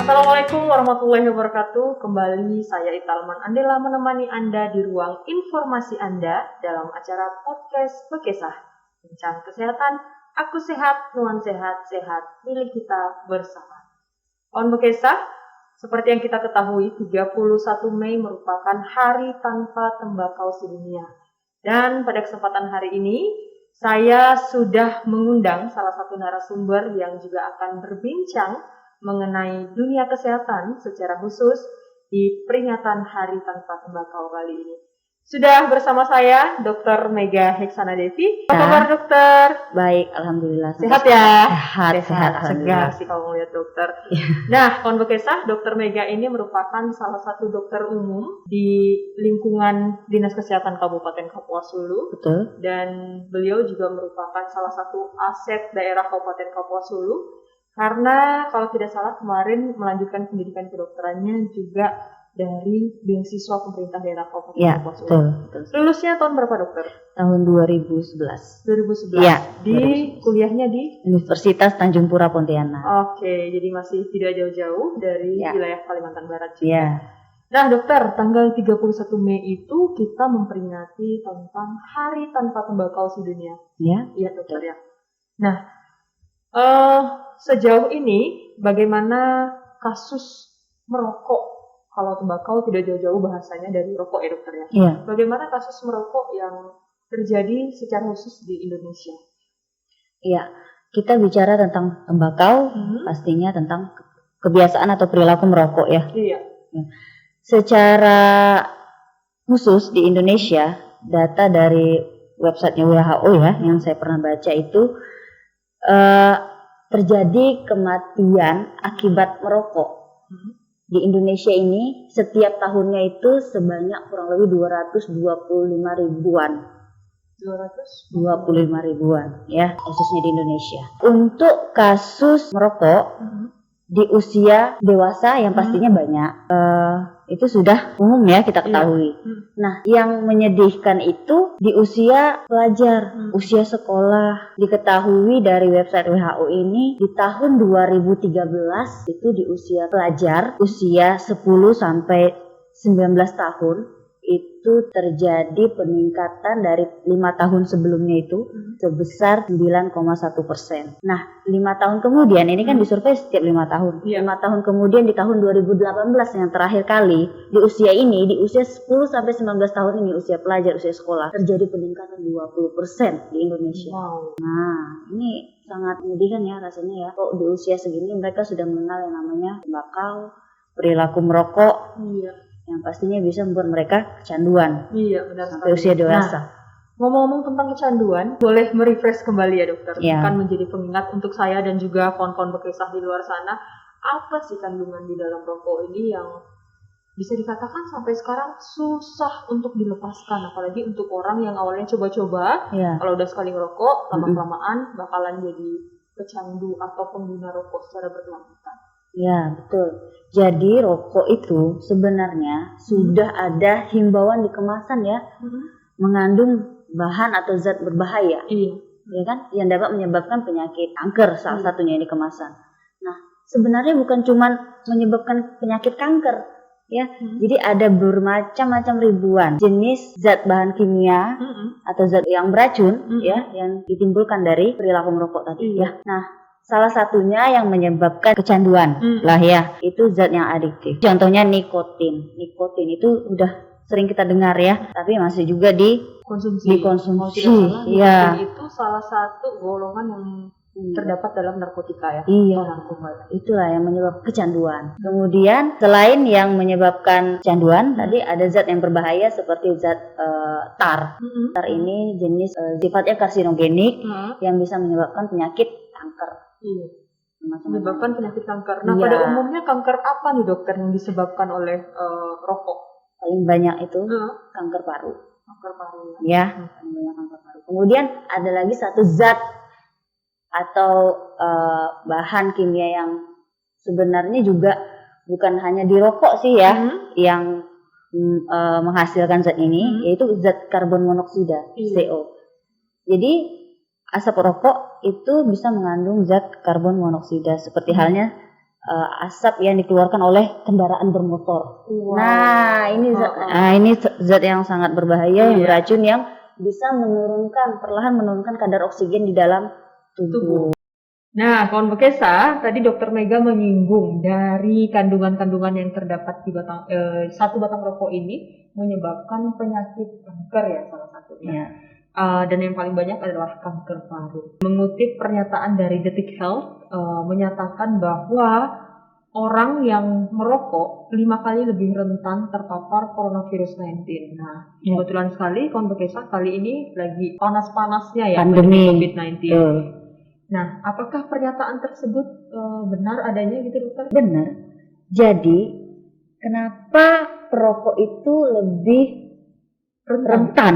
Assalamualaikum warahmatullahi wabarakatuh. Kembali saya Italman Andela menemani Anda di ruang informasi Anda dalam acara podcast Bekesah. Bincang kesehatan, aku sehat, Nuan sehat, sehat milik kita bersama. On Bekesah, seperti yang kita ketahui, 31 Mei merupakan hari tanpa tembakau sedunia. Dan pada kesempatan hari ini, saya sudah mengundang salah satu narasumber yang juga akan berbincang mengenai dunia kesehatan secara khusus di peringatan Hari Tanpa Tembakau kali ini. Sudah bersama saya Dr. Mega Heksana Devi. Apa kabar dokter? Baik, alhamdulillah. Sehat ya? Sehat, segar sih kalau melihat dokter. Nah, Kon Bekesah, Dr. Mega ini merupakan salah satu dokter umum di lingkungan Dinas Kesehatan Kabupaten Kapuas Hulu. Betul. Dan beliau juga merupakan salah satu aset daerah Kabupaten Kapuas Hulu. Karena kalau tidak salah kemarin melanjutkan pendidikan kedokterannya juga dari beasiswa pemerintah daerah Kabupaten Kapuas Hulu. Betul. Lulusnya tahun berapa dokter? Tahun 2011. 2011. Ya, di 2011. Kuliahnya di Universitas Tanjung Pura Pontianak. Oke, jadi masih tidak jauh-jauh dari wilayah Kalimantan Barat juga. Ya. Nah dokter, tanggal 31 Mei itu kita memperingati tentang Hari Tanpa Tembakau Sedunia. Ya. Iya dokter ya. Nah, sejauh ini bagaimana kasus merokok? Kalau tembakau tidak jauh-jauh bahasanya dari rokok ya dokter ya. Iya. Bagaimana kasus merokok yang terjadi secara khusus di Indonesia? Iya, kita bicara tentang tembakau, pastinya tentang kebiasaan atau perilaku merokok ya. Iya. Secara khusus di Indonesia, data dari websitenya WHO ya, yang saya pernah baca itu terjadi kematian akibat merokok. Di Indonesia ini setiap tahunnya itu sebanyak kurang lebih 225 ribuan. 225 ribuan ya, khususnya di Indonesia. Untuk kasus merokok di usia dewasa yang pastinya banyak, itu sudah umum ya kita ketahui. Nah, yang menyedihkan itu di usia pelajar, usia sekolah. Diketahui dari website WHO ini di tahun 2013 itu di usia pelajar, usia 10 sampai 19 tahun itu terjadi peningkatan dari 5 tahun sebelumnya itu sebesar 9,1%. Nah, 5 tahun kemudian, ini kan disurvei setiap 5 tahun. 5 tahun kemudian di tahun 2018 yang terakhir kali, di usia ini, di usia 10 sampai 19 tahun ini, usia pelajar, usia sekolah, terjadi peningkatan 20% di Indonesia. Wow. Nah, ini sangat menyedihkan ya rasanya ya. Kok di usia segini mereka sudah mengenal yang namanya tembakau, perilaku merokok. Iya. Yang pastinya bisa membuat mereka kecanduan. Iya, benar sampai usia dewasa. Nah, ngomong-ngomong tentang kecanduan, boleh merefresh kembali ya dokter, Ya. Kan menjadi pengingat untuk saya dan juga kawan-kawan Bekesah di luar sana, apa sih kandungan di dalam rokok ini yang bisa dikatakan sampai sekarang susah untuk dilepaskan, apalagi untuk orang yang awalnya coba-coba, kalau udah sekali ngerokok, lama-kelamaan bakalan jadi pecandu atau pengguna rokok secara berkelanjutan. Ya, betul. Jadi rokok itu sebenarnya sudah ada himbauan di kemasan ya, mengandung bahan atau zat berbahaya, ya kan, yang dapat menyebabkan penyakit kanker salah satunya di kemasan. Nah, sebenarnya bukan cuma menyebabkan penyakit kanker, ya. Jadi ada bermacam-macam ribuan jenis zat bahan kimia atau zat yang beracun, ya, yang ditimbulkan dari perilaku merokok tadi, ya. Nah, salah satunya yang menyebabkan kecanduan lah ya, itu zat yang adiktif. Contohnya nikotin. Nikotin itu udah sering kita dengar ya, tapi masih juga dikonsumsi. Iya. Itu salah satu golongan yang terdapat dalam narkotika ya. Iya. Itulah yang menyebabkan kecanduan. Kemudian selain yang menyebabkan kecanduan, tadi ada zat yang berbahaya seperti zat tar. Tar ini jenis sifatnya karsinogenik yang bisa menyebabkan penyakit kanker. Iya. Menyebabkan penyakit kanker. Nah, pada umumnya kanker apa nih dokter yang disebabkan oleh rokok? Paling banyak itu kanker paru. Kanker paru. Ya, paling banyak kanker paru. Kemudian ada lagi satu zat atau bahan kimia yang sebenarnya juga bukan hanya di rokok sih ya, yang menghasilkan zat ini, yaitu zat karbon monoksida, CO. Jadi asap rokok itu bisa mengandung zat karbon monoksida seperti halnya asap yang dikeluarkan oleh kendaraan bermotor. Wow. Nah, ini zat yang sangat berbahaya, yang beracun, yang bisa perlahan menurunkan kadar oksigen di dalam tubuh. Nah, kawan Bekesa, tadi Dokter Mega menyinggung dari kandungan-kandungan yang terdapat di satu batang rokok ini menyebabkan penyakit kanker ya salah satunya. Ya. Dan yang paling banyak adalah kanker paru. Mengutip pernyataan dari Detik Health, menyatakan bahwa orang yang merokok 5 kali lebih rentan terpapar coronavirus 19. Nah, kebetulan sekali kawan Bekesa, kali ini lagi panas-panasnya ya pandemi COVID-19. Nah, apakah pernyataan tersebut benar adanya gitu dokter? Benar. Jadi, kenapa perokok itu lebih rentan?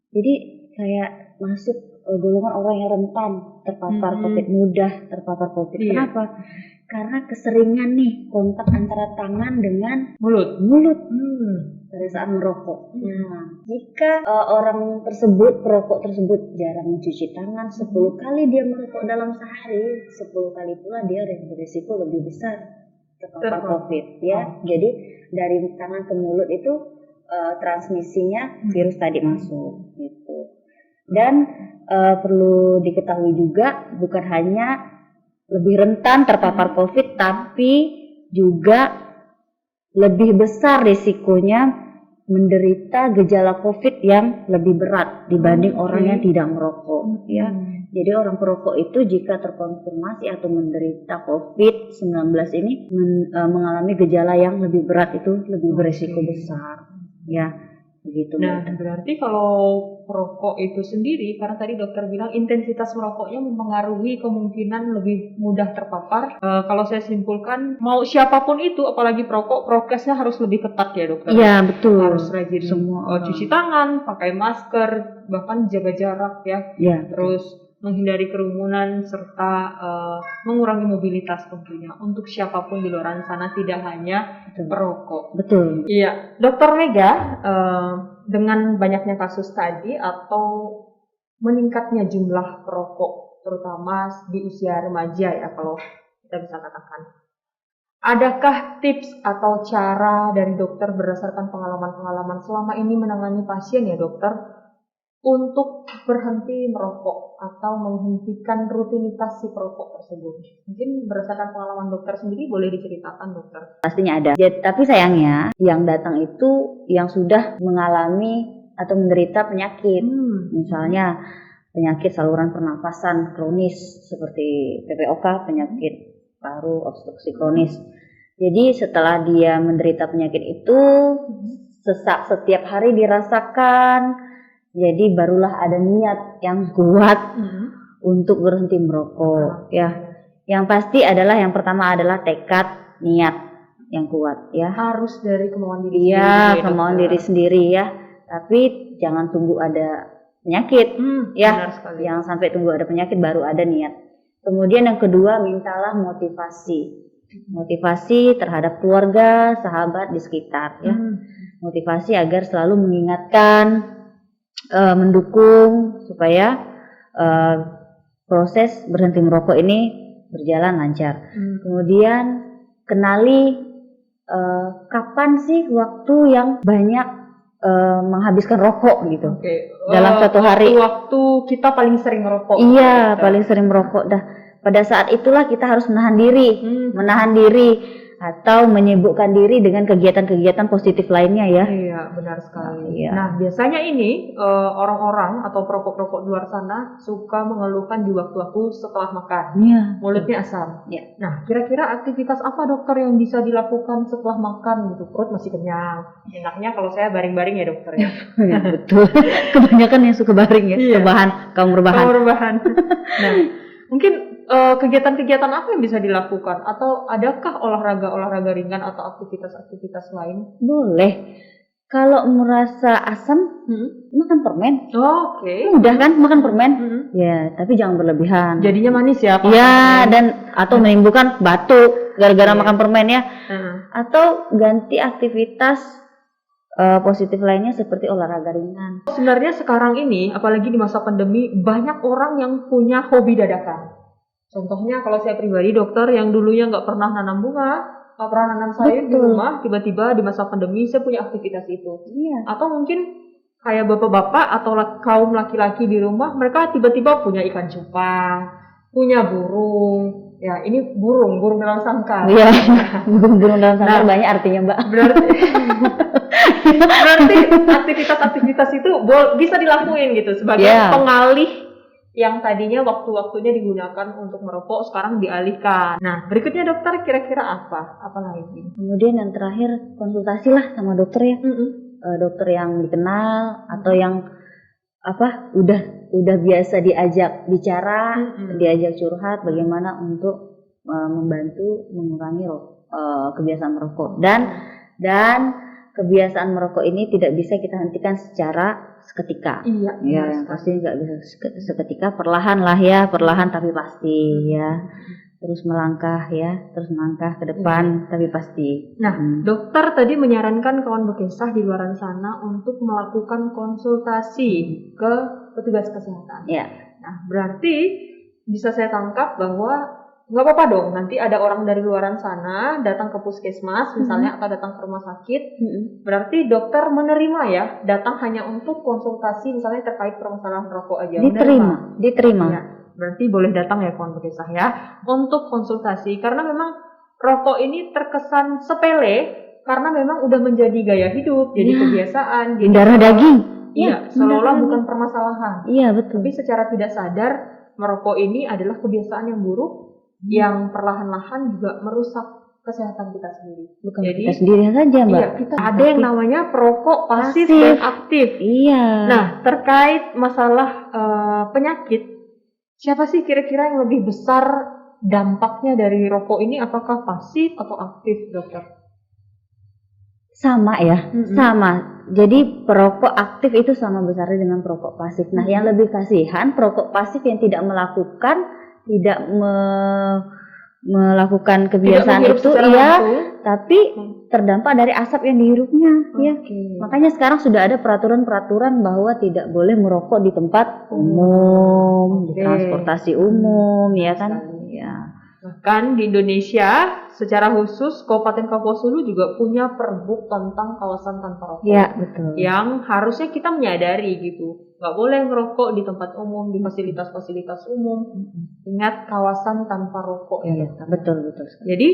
Jadi kayak masuk golongan orang yang rentan terpapar COVID, mudah terpapar COVID. Iya. Kenapa? Karena keseringan nih kontak antara tangan dengan mulut. Pada saat merokok. Nah, jika orang tersebut, perokok tersebut jarang mencuci tangan, 10 kali dia merokok dalam sehari, 10 kali pula dia berisiko lebih besar terpapar COVID ya. Jadi dari tangan ke mulut itu transmisinya virus tadi masuk gitu. Dan perlu diketahui juga bukan hanya lebih rentan terpapar COVID, tapi juga lebih besar risikonya menderita gejala COVID yang lebih berat dibanding orang yang tidak merokok ya. Jadi orang perokok itu jika terkonfirmasi atau menderita COVID-19 ini mengalami gejala yang lebih berat, itu lebih berisiko besar ya. Begitu. Nah, berarti kalau perokok itu sendiri, karena tadi dokter bilang intensitas merokoknya mempengaruhi kemungkinan lebih mudah terpapar. Kalau saya simpulkan, mau siapapun itu, apalagi perokok, prokesnya harus lebih ketat ya dokter. Iya betul. Harus rajin semua cuci tangan, pakai masker, bahkan jaga jarak ya. Iya. Terus menghindari kerumunan serta mengurangi mobilitas tentunya untuk siapapun di luar sana, tidak hanya perokok. Betul. Iya, Dokter Mega, dengan banyaknya kasus tadi atau meningkatnya jumlah perokok, terutama di usia remaja ya kalau kita bisa katakan, adakah tips atau cara dari dokter berdasarkan pengalaman-pengalaman selama ini menangani pasien ya dokter, untuk berhenti merokok atau menghentikan rutinitas si perokok tersebut? Mungkin berdasarkan pengalaman dokter sendiri boleh diceritakan dokter. Pastinya ada. Tapi sayangnya yang datang itu yang sudah mengalami atau menderita penyakit. Misalnya penyakit saluran pernafasan kronis seperti PPOK, penyakit paru obstruksi kronis. Jadi setelah dia menderita penyakit itu, sesak setiap hari dirasakan. Jadi barulah ada niat yang kuat untuk berhenti merokok ya. Yang pasti adalah yang pertama adalah tekad, niat yang kuat ya. Harus dari kemauan diri sendiri. Iya, kemauan diri sendiri ya. Tapi jangan tunggu ada penyakit ya. Benar sekali. Jangan sampai tunggu ada penyakit baru ada niat. Kemudian yang kedua, mintalah motivasi. Motivasi terhadap keluarga, sahabat di sekitar ya. Motivasi agar selalu mengingatkan, mendukung supaya proses berhenti merokok ini berjalan lancar. Kemudian kenali kapan sih waktu yang banyak menghabiskan rokok gitu. Dalam satu hari. Waktu kita paling sering merokok. Iya, paling sering merokok. Pada saat itulah kita harus menahan diri atau menyibukkan diri dengan kegiatan-kegiatan positif lainnya ya. Iya, benar sekali. Nah, biasanya ini orang-orang atau perokok-perokok di luar sana suka mengeluhkan di waktu-waktu setelah makan. Iya. Mulutnya asam. Iya. Nah, kira-kira aktivitas apa dokter yang bisa dilakukan setelah makan gitu? Perut masih kenyang. Enaknya kalau saya baring-baring ya dokter ya. Ya betul. Kebanyakan yang suka baring ya. Iya. Kaum rebahan. Nah, mungkin kegiatan-kegiatan apa yang bisa dilakukan? Atau adakah olahraga ringan atau aktivitas-aktivitas lain? Boleh. Kalau merasa asam, makan permen. Oke. Mudah kan makan permen? Ya, tapi jangan berlebihan. Jadinya manis ya? Ya, dan atau menimbulkan batuk gara-gara makan permen ya. Atau ganti aktivitas positif lainnya seperti olahraga ringan. Sebenarnya sekarang ini, apalagi di masa pandemi, banyak orang yang punya hobi dadakan. Contohnya kalau saya pribadi dokter yang dulunya nggak pernah nanam bunga, nggak pernah nanam sayur di rumah, tiba-tiba di masa pandemi saya punya aktivitas itu. Iya. Atau mungkin kayak bapak-bapak atau kaum laki-laki di rumah, mereka tiba-tiba punya ikan cupang, punya burung. Ya, ini burung dalam sangkar. Iya, burung dalam sangkar banyak artinya, Mbak. Berarti aktivitas-aktivitas itu bisa dilakuin gitu sebagai pengalih yang tadinya waktu-waktunya digunakan untuk merokok sekarang dialihkan. Nah, berikutnya dokter kira-kira apa lagi? Kemudian yang terakhir konsultasi lah sama dokter ya. Dokter yang dikenal atau yang udah biasa diajak bicara, diajak curhat bagaimana untuk membantu mengurangi kebiasaan merokok dan kebiasaan merokok ini tidak bisa kita hentikan secara seketika. Iya. Ya, pasti nggak bisa seketika, perlahan tapi pasti ya. Terus melangkah ke depan tapi pasti. Nah, dokter tadi menyarankan kawan bekesah di luar sana untuk melakukan konsultasi ke petugas kesehatan. Ya. Nah, berarti bisa saya tangkap bahwa nggak apa-apa dong, nanti ada orang dari luaran sana datang ke puskesmas misalnya atau datang ke rumah sakit, berarti dokter menerima ya, datang hanya untuk konsultasi misalnya terkait permasalahan rokok aja. Diterima. Ya, berarti boleh datang ya kawan bekesah ya untuk konsultasi, karena memang rokok ini terkesan sepele karena memang udah menjadi gaya hidup, jadi kebiasaan, jadi darah daging. Iya, seolah-olah bukan permasalahan. Iya, betul. Tapi secara tidak sadar merokok ini adalah kebiasaan yang buruk yang perlahan-lahan juga merusak kesehatan kita sendiri. Bukan jadi, kita sendiri saja, Mbak. Iya, kita ada yang namanya perokok pasif dan aktif. Iya. Nah, terkait masalah penyakit, siapa sih kira-kira yang lebih besar dampaknya dari rokok ini? Apakah pasif atau aktif, dokter? Sama ya, sama. Jadi perokok aktif itu sama besarnya dengan perokok pasif. Nah, yang lebih kasihan perokok pasif yang tidak melakukan kebiasaan itu tapi terdampak dari asap yang dihirupnya ya. Makanya sekarang sudah ada peraturan-peraturan bahwa tidak boleh merokok di tempat umum, di transportasi umum ya kan. Ya. Bahkan di Indonesia secara khusus Kabupaten Kapuas Hulu juga punya perbuk tentang kawasan tanpa rokok. Ya, betul. Yang harusnya kita menyadari gitu. Nggak boleh ngerokok di tempat umum, di fasilitas-fasilitas umum. Ingat kawasan tanpa rokok ya. Betul. Jadi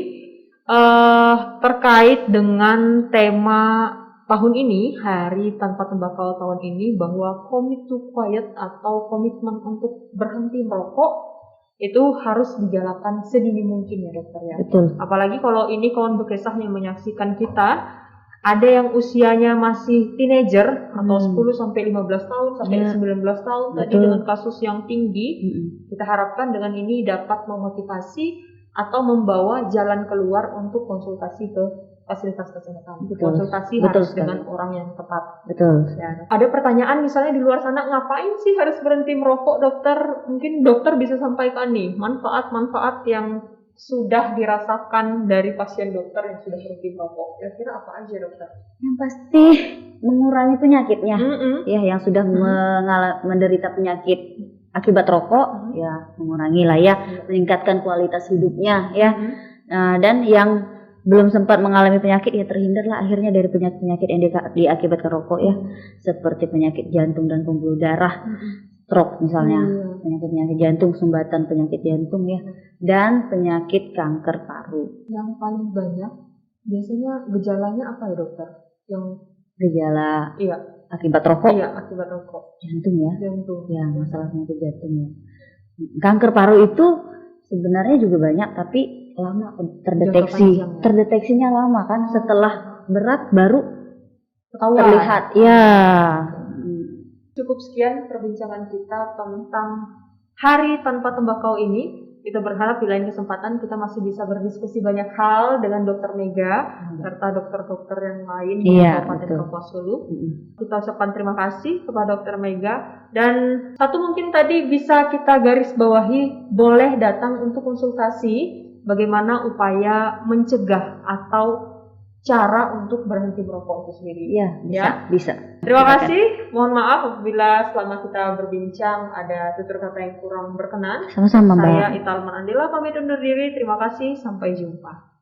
terkait dengan tema tahun ini, Hari Tanpa Tembakau tahun ini, bahwa commit to quiet atau komitmen untuk berhenti merokok itu harus digalakan sedini mungkin ya dokter ya. Betul. Apalagi kalau ini kawan bekesah yang menyaksikan kita, ada yang usianya masih teenager atau 10 sampai 15 tahun sampai 19 tahun tadi dengan kasus yang tinggi. Kita harapkan dengan ini dapat memotivasi atau membawa jalan keluar untuk konsultasi ke fasilitas kesehatan. Konsultasi harus dengan orang yang tepat. Betul. Ya. Ada pertanyaan misalnya di luar sana, ngapain sih harus berhenti merokok, dokter? Mungkin dokter bisa sampaikan nih manfaat-manfaat yang sudah dirasakan dari pasien dokter yang sudah berhenti merokok. Kira-kira apa aja dokter? Yang pasti mengurangi penyakitnya. Ya, yang sudah menderita penyakit akibat rokok, ya mengurangi lah ya, meningkatkan kualitas hidupnya ya. Dan yang belum sempat mengalami penyakit ya terhindarlah akhirnya dari penyakit-penyakit yang diakibatkan rokok ya, seperti penyakit jantung dan pembuluh darah, stroke misalnya, penyakit jantung, sumbatan penyakit jantung ya, dan penyakit kanker paru. Yang paling banyak biasanya gejalanya apa ya dokter? Yang gejala akibat rokok? Iya, akibat rokok. Jantung ya? Jantung. Ya, masalah penyakit jantung ya. Kanker paru itu sebenarnya juga banyak tapi lama terdeteksinya lama kan, setelah berat baru terlihat ya. Cukup sekian perbincangan kita tentang Hari Tanpa Tembakau ini. Kita berharap di lain kesempatan kita masih bisa berdiskusi banyak hal dengan Dokter Mega serta dokter-dokter yang lain di Kabupaten Kapuas Hulu. Kita ucapkan terima kasih kepada Dokter Mega, dan satu mungkin tadi bisa kita garis bawahi, boleh datang untuk konsultasi bagaimana upaya mencegah atau cara untuk berhenti merokok itu sendiri. Iya, bisa. Terima kasih. Mohon maaf apabila selama kita berbincang ada tutur kata yang kurang berkenan. Sama-sama, Mbak. Saya Italman Andela pamit undur diri. Terima kasih. Sampai jumpa.